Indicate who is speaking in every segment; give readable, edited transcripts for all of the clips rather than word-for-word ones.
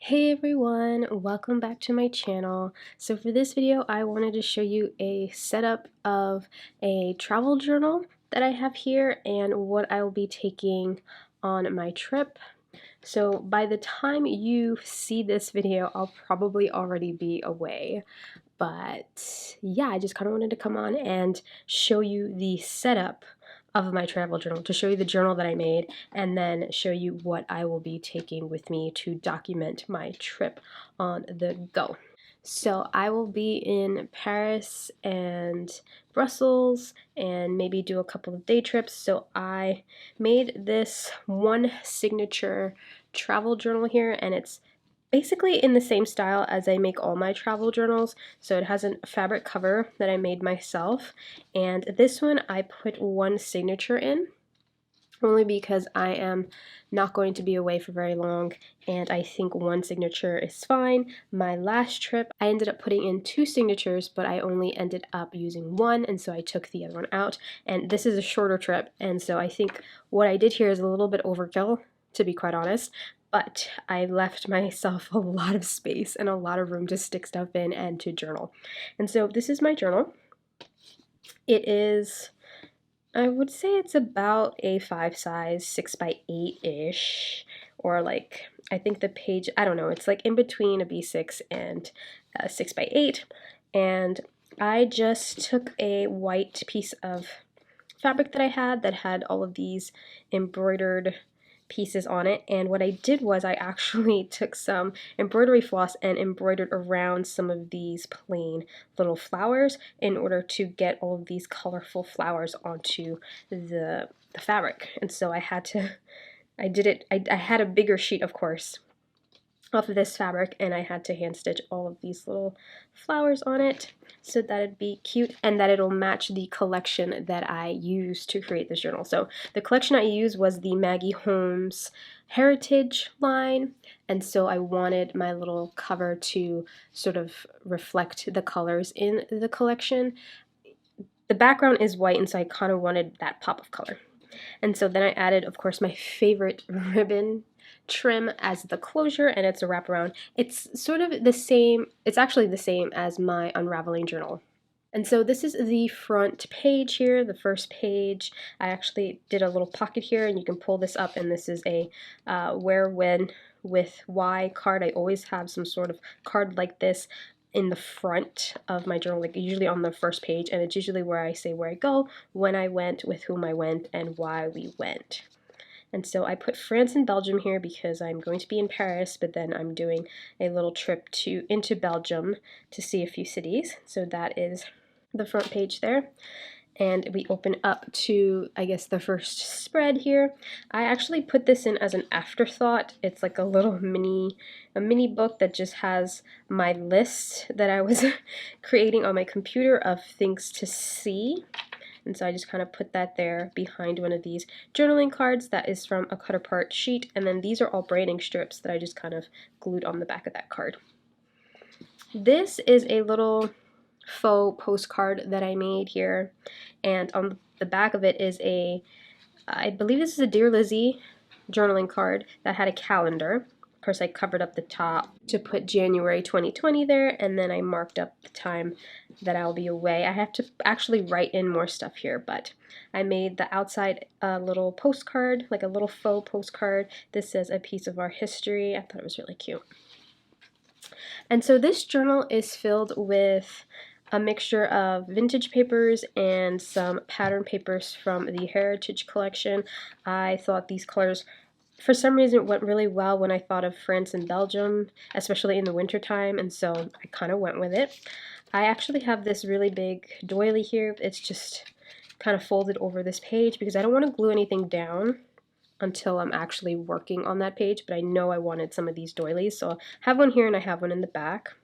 Speaker 1: Hey everyone, welcome back to my channel. So for this video, I wanted to show you a setup of a travel journal that I have here and what I will be taking on my trip. So by the time you see this video, I'll probably already be away. But yeah, I just kind of wanted to come on and show you the setup of my travel journal, to show you the journal that I made, and then show you what I will be taking with me to document my trip on the go. So I will be in Paris and Brussels and maybe do a couple of day trips. So I made this one signature travel journal here, and it's basically in the same style as I make all my travel journals. So it has a fabric cover that I made myself, and this one I put one signature in only because I am not going to be away for very long and I think one signature is fine. My last trip I ended up putting in two signatures, but I only ended up using one, and so I took the other one out. And this is a shorter trip, and so I think what I did here is a little bit overkill, to be quite honest, but I left myself a lot of space and a lot of room to stick stuff in and to journal. And so this is my journal. It is, I would say it's about A5 size, 6 by 8-ish, or like, I think the page, I don't know, it's like in between a B6 and a 6 by 8. And I just took a white piece of fabric that I had that had all of these embroidered pieces on it, and what I did was I actually took some embroidery floss and embroidered around some of these plain little flowers in order to get all of these colorful flowers onto the fabric. And so I had to, I had a bigger sheet, of course, off of this fabric, and I had to hand stitch all of these little flowers on it so that it'd be cute and that it'll match the collection that I used to create this journal. So the collection I used was the Maggie Holmes Heritage line, and so I wanted my little cover to sort of reflect the colors in the collection. The background is white, and so I kind of wanted that pop of color. And so then I added, of course, my favorite ribbon trim as the closure, and it's a wraparound. It's sort of the same, it's actually the same as my unraveling journal. And so this is the front page here, the first page. I actually did a little pocket here, and you can pull this up, and this is a where, when, with, why card. I always have some sort of card like this in the front of my journal, like usually on the first page, and it's usually where I say where I go, when I went, with whom I went, and why we went. And so I put France and Belgium here because I'm going to be in Paris, but then I'm doing a little trip into Belgium to see a few cities. So that is the front page there. And we open up to, I guess, the first spread here. I actually put this in as an afterthought. It's like a little mini book that just has my list that I was creating on my computer of things to see. And so I just kind of put that there behind one of these journaling cards that is from a cut apart sheet. And then these are all branding strips that I just kind of glued on the back of that card. This is a little faux postcard that I made here, and on the back of it is I believe this is a Dear Lizzie journaling card that had a calendar. Of course, I covered up the top to put January 2020 there, and then I marked up the time that I'll be away. I have to actually write in more stuff here, but I made the outside a little postcard, like a little faux postcard. This says a piece of our history. I thought it was really cute. And so this journal is filled with a mixture of vintage papers and some pattern papers from the Heritage collection. I thought these colors, for some reason, went really well when I thought of France and Belgium, especially in the wintertime, and so I kind of went with it. I actually have this really big doily here. It's just kind of folded over this page because I don't want to glue anything down until I'm actually working on that page, but I know I wanted some of these doilies, so I have one here and I have one in the back.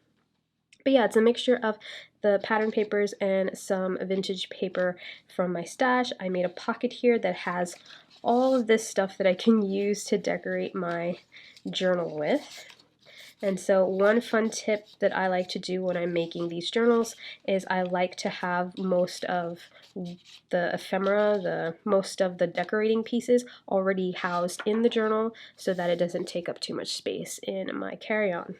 Speaker 1: But yeah, it's a mixture of the pattern papers and some vintage paper from my stash. I made a pocket here that has all of this stuff that I can use to decorate my journal with. And so one fun tip that I like to do when I'm making these journals is I like to have most of the ephemera, most of the decorating pieces already housed in the journal so that it doesn't take up too much space in my carry-on.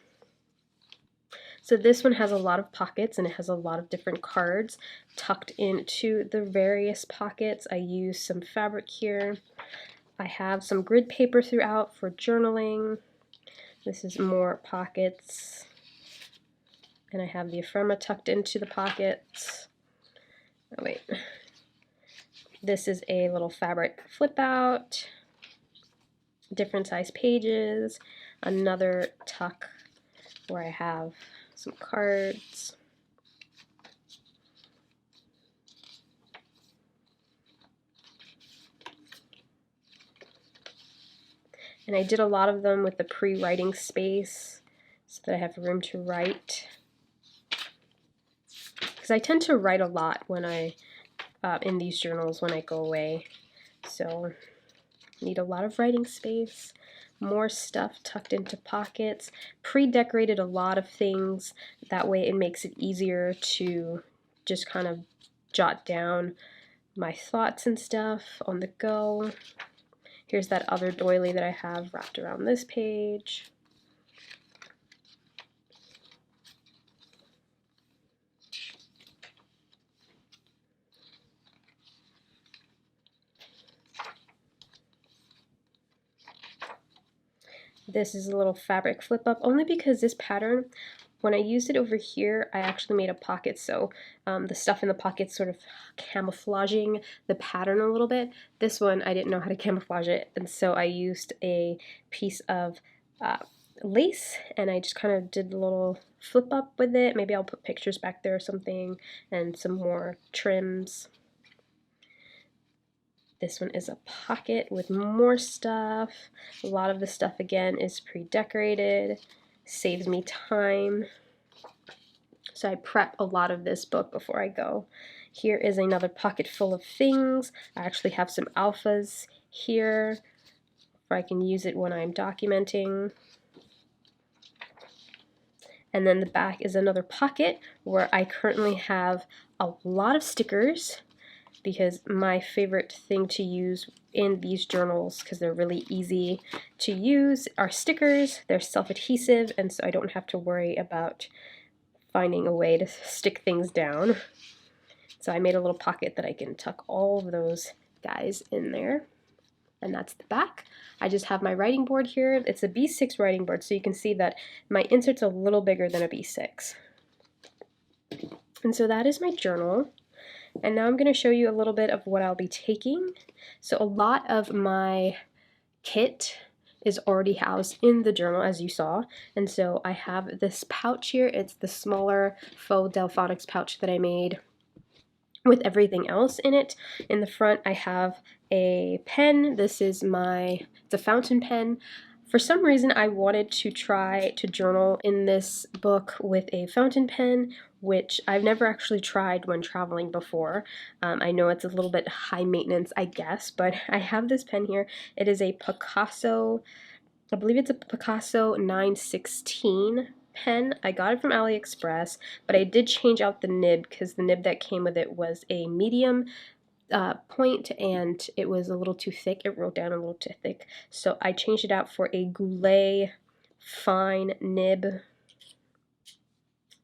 Speaker 1: So this one has a lot of pockets and it has a lot of different cards tucked into the various pockets. I use some fabric here. I have some grid paper throughout for journaling. This is more pockets. And I have the ephemera tucked into the pockets. Oh wait. This is a little fabric flip out. Different size pages. Another tuck where I have some cards. And I did a lot of them with the pre-writing space so that I have room to write. Because I tend to write a lot when I, in these journals when I go away. So need a lot of writing space. More stuff tucked into pockets. Pre-decorated a lot of things. That way it makes it easier to just kind of jot down my thoughts and stuff on the go. Here's that other doily that I have wrapped around this page. This is a little fabric flip up, only because this pattern, when I used it over here, I actually made a pocket, so the stuff in the pocket sort of camouflaging the pattern a little bit. This one, I didn't know how to camouflage it, and so I used a piece of lace, and I just kind of did a little flip up with it. Maybe I'll put pictures back there or something, and some more trims. This one is a pocket with more stuff. A lot of the stuff, again, is pre-decorated. Saves me time. So I prep a lot of this book before I go. Here is another pocket full of things. I actually have some alphas here where I can use it when I'm documenting. And then the back is another pocket where I currently have a lot of stickers, because my favorite thing to use in these journals, because they're really easy to use, are stickers. They're self-adhesive, and so I don't have to worry about finding a way to stick things down. So I made a little pocket that I can tuck all of those guys in there. And that's the back. I just have my writing board here. It's a B6 writing board, so you can see that my insert's a little bigger than a B6. And so that is my journal. And now I'm going to show you a little bit of what I'll be taking. So a lot of my kit is already housed in the journal, as you saw. And so I have this pouch here. It's the smaller faux Delphonics pouch that I made with everything else in it. In the front, I have a pen. This is it's a fountain pen. For some reason, I wanted to try to journal in this book with a fountain pen, which I've never actually tried when traveling before. I know it's a little bit high maintenance, I guess, but I have this pen here. It is a Picasso, I believe it's a Picasso 916 pen. I got it from AliExpress, but I did change out the nib because the nib that came with it was a medium point, and it was a little too thick. It wrote down a little too thick, so I changed it out for a Goulet fine nib,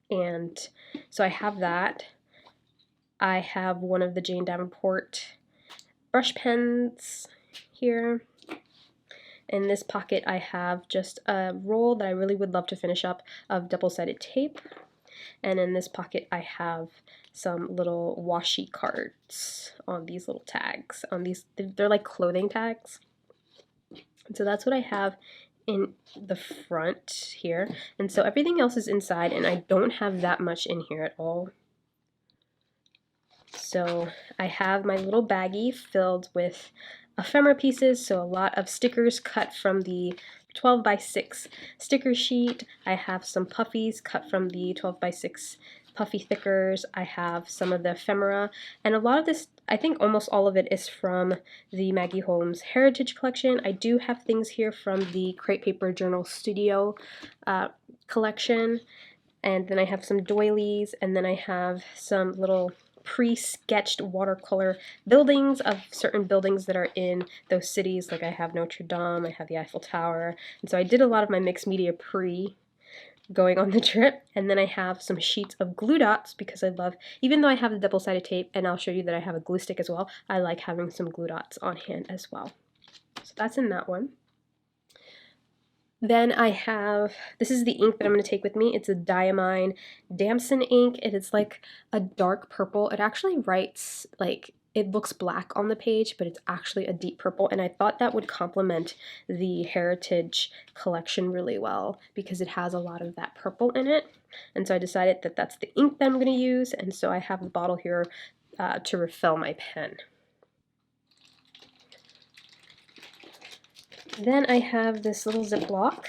Speaker 1: and so I have that. I have one of the Jane Davenport brush pens here. In this pocket I have just a roll that I really would love to finish up of double-sided tape, and in this pocket I have some little washi cards on these little tags. They're like clothing tags. And so that's what I have in the front here. And so everything else is inside, and I don't have that much in here at all. So I have my little baggie filled with ephemera pieces, so a lot of stickers cut from the 12x6 sticker sheet. I have some puffies cut from the 12x6 puffy thickers, I have some of the ephemera, and a lot of this, I think almost all of it is from the Maggie Holmes Heritage Collection. I do have things here from the Crepe Paper Journal Studio collection, and then I have some doilies, and then I have some little pre-sketched watercolor buildings of certain buildings that are in those cities. Like I have Notre Dame, I have the Eiffel Tower, and so I did a lot of my mixed media going on the trip. And then I have some sheets of glue dots because I love, even though I have the double-sided tape, and I'll show you that I have a glue stick as well, I like having some glue dots on hand as well. So that's in that one. Then I have, this is the ink that I'm going to take with me. It's a Diamine Damson ink. It is like a dark purple. It actually writes, like, it looks black on the page, but it's actually a deep purple, and I thought that would complement the Heritage collection really well because it has a lot of that purple in it. And so I decided that that's the ink that I'm going to use, and so I have a bottle here to refill my pen. Then I have this little Ziploc.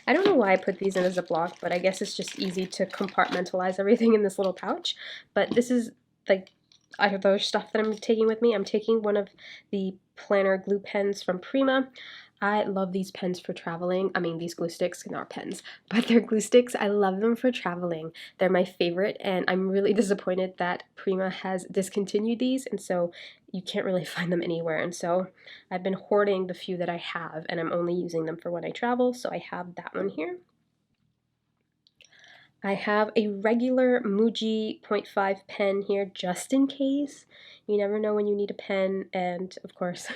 Speaker 1: I don't know why I put these in a Ziploc, but I guess it's just easy to compartmentalize everything in this little pouch. But this is like other stuff that I'm taking with me. I'm taking one of the planner glue pens from Prima. I love these pens for traveling. I mean, these glue sticks, not pens, but they're glue sticks. I love them for traveling. They're my favorite, and I'm really disappointed that Prima has discontinued these, and so you can't really find them anywhere. And so I've been hoarding the few that I have, and I'm only using them for when I travel, so I have that one here. I have a regular Muji 0.5 pen here just in case. You never know when you need a pen, and of course,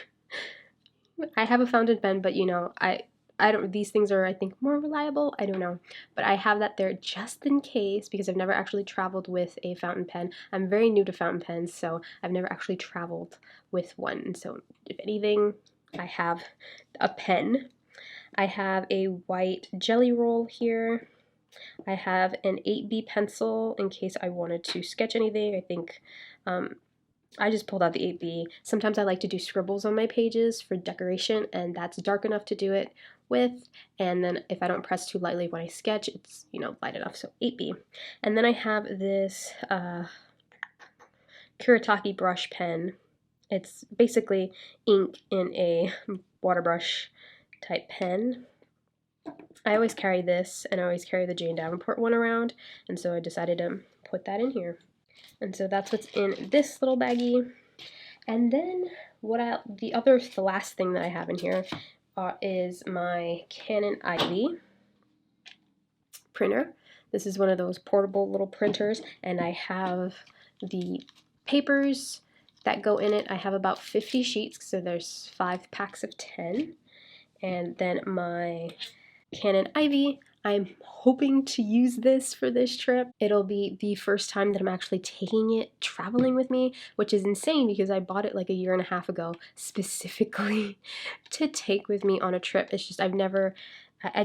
Speaker 1: I have a fountain pen, but you know, I don't, these things are, I think, more reliable. I don't know. But I have that there just in case because I've never actually traveled with a fountain pen. I'm very new to fountain pens, so I've never actually traveled with one. And so if anything, I have a pen. I have a white jelly roll here. I have an 8B pencil in case I wanted to sketch anything. I think I just pulled out the 8B. Sometimes I like to do scribbles on my pages for decoration, and that's dark enough to do it with. And then if I don't press too lightly when I sketch, it's, you know, light enough, so 8B. And then I have this Kuretake brush pen. It's basically ink in a water brush type pen. I always carry this, and I always carry the Jane Davenport one around, and so I decided to put that in here. And so that's what's in this little baggie. And then the last thing that I have in here is my Canon Ivy printer. This is one of those portable little printers, and I have the papers that go in it. I have about 50 sheets, so there's 5 packs of 10. And then my Canon Ivy, I'm hoping to use this for this trip. It'll be the first time that I'm actually taking it traveling with me, which is insane because I bought it like a year and a half ago specifically to take with me on a trip. It's just I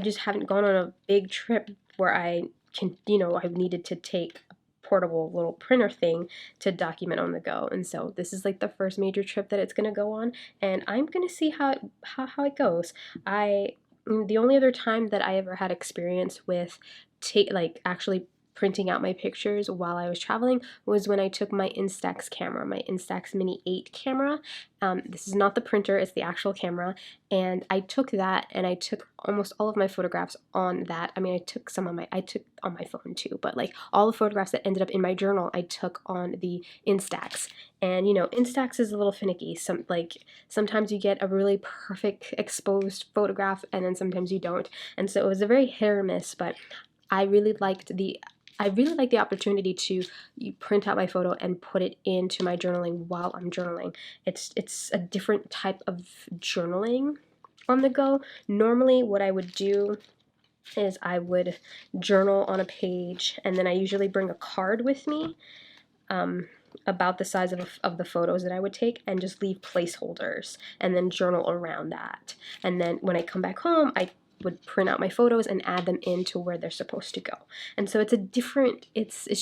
Speaker 1: just haven't gone on a big trip where I can, you know, I've needed to take a portable little printer thing to document on the go. And so this is like the first major trip that it's going to go on, and I'm going to see how it goes. The only other time that I ever had experience with actually printing out my pictures while I was traveling was when I took my Instax camera, my Instax Mini 8 camera. This is not the printer, it's the actual camera, and I took that and I took almost all of my photographs on that. I mean, I took on my phone too, but like all the photographs that ended up in my journal I took on the Instax. And you know, Instax is a little finicky. Sometimes you get a really perfect exposed photograph and then sometimes you don't. And so it was a very hit or miss, but I really liked the opportunity to print out my photo and put it into my journaling while I'm journaling. It's a different type of journaling on the go. Normally what I would do is I would journal on a page, and then I usually bring a card with me about the size of the photos that I would take, and just leave placeholders and then journal around that. And then when I come back home, I would print out my photos and add them into where they're supposed to go. And so it's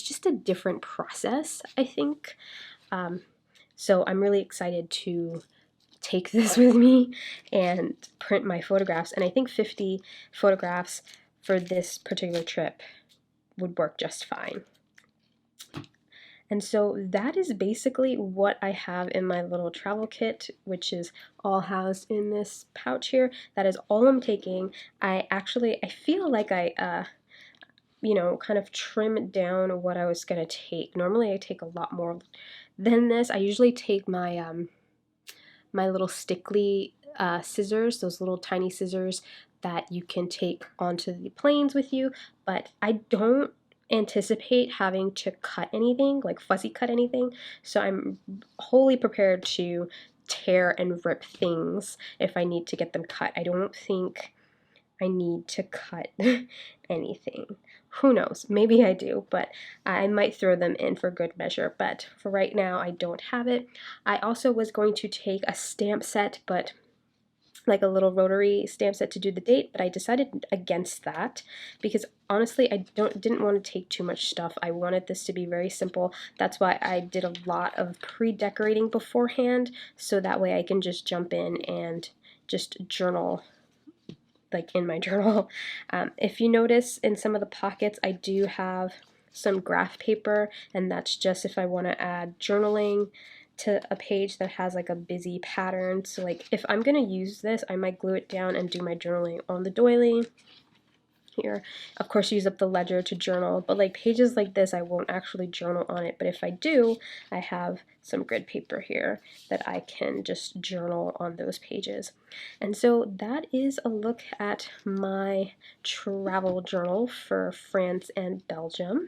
Speaker 1: just a different process, I think. So I'm really excited to take this with me and print my photographs. And I think 50 photographs for this particular trip would work just fine. And so that is basically what I have in my little travel kit, which is all housed in this pouch here. That is all I'm taking. I feel like I kind of trimmed down what I was gonna take. Normally I take a lot more than this. I usually take my little stickly scissors, those little tiny scissors that you can take onto the planes with you, but I don't anticipate having to cut anything, like fussy cut anything, so I'm wholly prepared to tear and rip things if I need to get them cut. I don't think I need to cut anything. Who knows? Maybe I do, but I might throw them in for good measure. But for right now, I don't have it. I also was going to take a stamp set, but like a little rotary stamp set to do the date, but I decided against that because honestly I didn't want to take too much stuff. I wanted this to be very simple. That's why I did a lot of pre-decorating beforehand, so that way I can just jump in and just journal like in my journal. If you notice in some of the pockets, I do have some graph paper, and that's just if I want to add journaling to a page that has like a busy pattern. So like if I'm gonna use this, I might glue it down and do my journaling on the doily. Here, of course, use up the ledger to journal, but like pages like this I won't actually journal on it, but if I do, I have some grid paper here that I can just journal on those pages. And so that is a look at my travel journal for France and Belgium.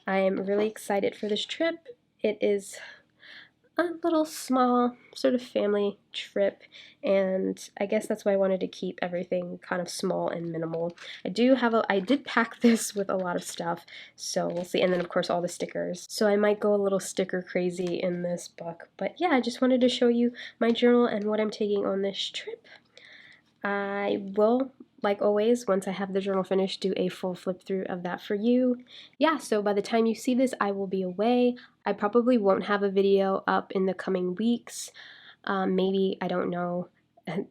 Speaker 1: I am really excited for this trip. It is a little small sort of family trip, and I guess that's why I wanted to keep everything kind of small and minimal. I did pack this with a lot of stuff, so we'll see. And then of course all the stickers. So I might go a little sticker crazy in this book. But yeah, I just wanted to show you my journal and what I'm taking on this trip. I will, like always, once I have the journal finished, do a full flip through of that for you. Yeah, so by the time you see this, I will be away. I probably won't have a video up in the coming weeks. Maybe, I don't know.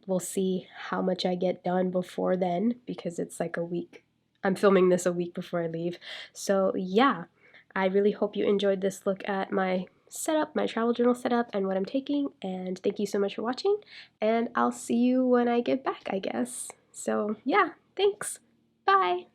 Speaker 1: We'll see how much I get done before then, because it's like a week. I'm filming this a week before I leave. So yeah, I really hope you enjoyed this look at my setup, my travel journal setup, and what I'm taking. And thank you so much for watching. And I'll see you when I get back, I guess. So yeah, thanks. Bye.